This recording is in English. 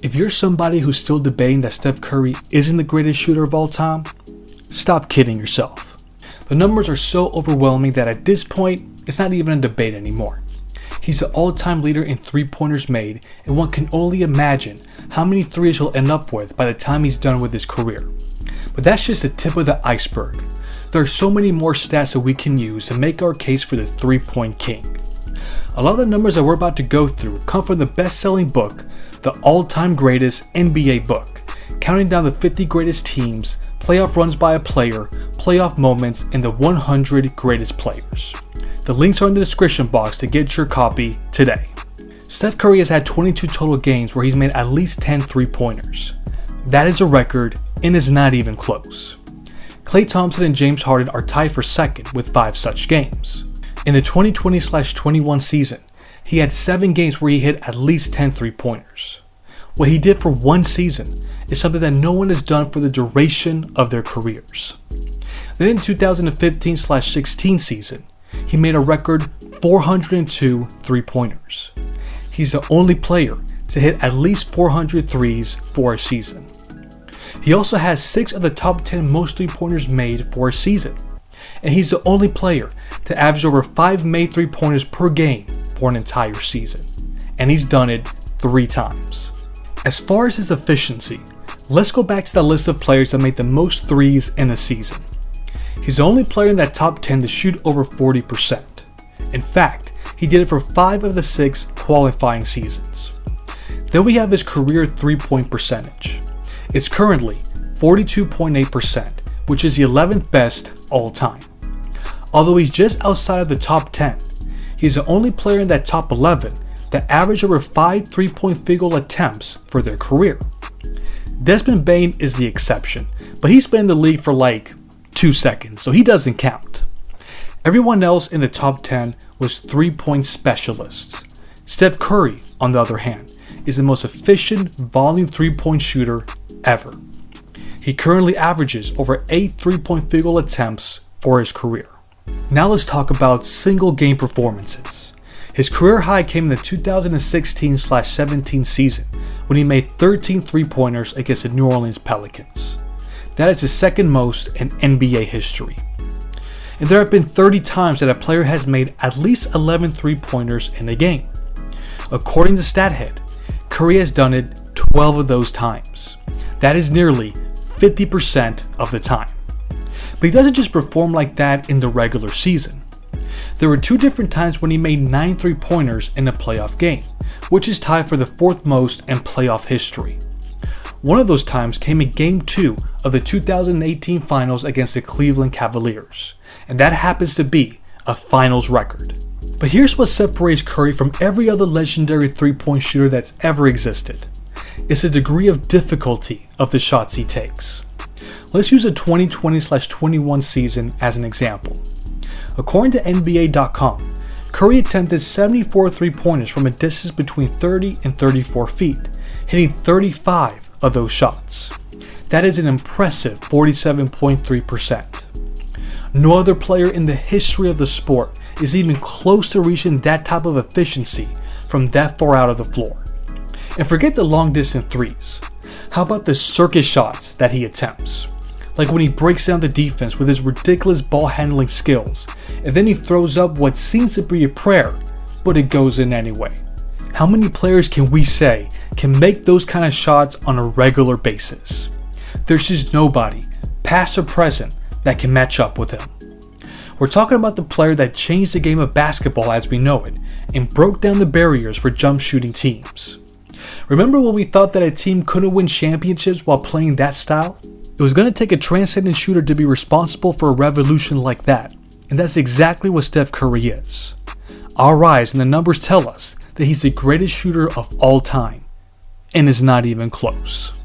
If you're somebody who's still debating that Steph Curry isn't the greatest shooter of all time, stop kidding yourself. The numbers are so overwhelming that at this point, it's not even a debate anymore. He's the all-time leader in three-pointers made, and one can only imagine how many threes he'll end up with by the time he's done with his career. But that's just the tip of the iceberg. There are so many more stats that we can use to make our case for the three-point king. A lot of the numbers that we're about to go through come from the best-selling book, The All-Time Greatest NBA Book, counting down the 50 greatest teams, playoff runs by a player, playoff moments, and the 100 greatest players. The links are in the description box to get your copy today. Steph Curry has had 22 total games where he's made at least 10 three-pointers. That is a record and is not even close. Klay Thompson and James Harden are tied for second with 5 such games. In the 2020-21 season, he had 7 games where he hit at least 10 three-pointers. What he did for one season is something that no one has done for the duration of their careers. Then in the 2015-16 season, he made a record 402 three-pointers. He's the only player to hit at least 400 threes for a season. He also has 6 of the top 10 most three-pointers made for a season. And he's the only player to average over 5 made three-pointers per game for an entire season. And he's done it 3 times. As far as his efficiency, let's go back to the list of players that made the most threes in a season. He's the only player in that top 10 to shoot over 40%. In fact, he did it for 5 of the 6 qualifying seasons. Then we have his career three-point percentage. It's currently 42.8%, which is the 11th best all time. Although he's just outside of the top 10, he's the only player in that top 11 that averaged over 5 three-point field goal attempts for their career. Desmond Bane is the exception, but he's been in the league for like 2 seconds, so he doesn't count. Everyone else in the top 10 was three-point specialists. Steph Curry, on the other hand, is the most efficient volume three-point shooter ever. He currently averages over 8 three-point field goal attempts for his career. Now let's talk about single game performances. His career high came in the 2016-17 season when he made 13 three-pointers against the New Orleans Pelicans. That is the second most in NBA history. And there have been 30 times that a player has made at least 11 three-pointers in a game. According to StatHead, Curry has done it 12 of those times. That is nearly 50% of the time. But he doesn't just perform like that in the regular season. There were 2 different times when he made 9 three-pointers in a playoff game, which is tied for the 4th most in playoff history. One of those times came in Game 2 of the 2018 Finals against the Cleveland Cavaliers, and that happens to be a Finals record. But here's what separates Curry from every other legendary three-point shooter that's ever existed. It's the degree of difficulty of the shots he takes. Let's use the 2020-21 season as an example. According to NBA.com, Curry attempted 74 three-pointers from a distance between 30 and 34 feet, hitting 35 of those shots. That is an impressive 47.3%. No other player in the history of the sport is even close to reaching that type of efficiency from that far out of the floor. And forget the long distance threes. How about the circus shots that he attempts? Like when he breaks down the defense with his ridiculous ball handling skills, and then he throws up what seems to be a prayer, but it goes in anyway. How many players can we say can make those kind of shots on a regular basis? There's just nobody, past or present, that can match up with him. We're talking about the player that changed the game of basketball as we know it, and broke down the barriers for jump shooting teams. Remember when we thought that a team couldn't win championships while playing that style? It was going to take a transcendent shooter to be responsible for a revolution like that, and that's exactly what Steph Curry is. Our rise and the numbers tell us that he's the greatest shooter of all time, and is not even close.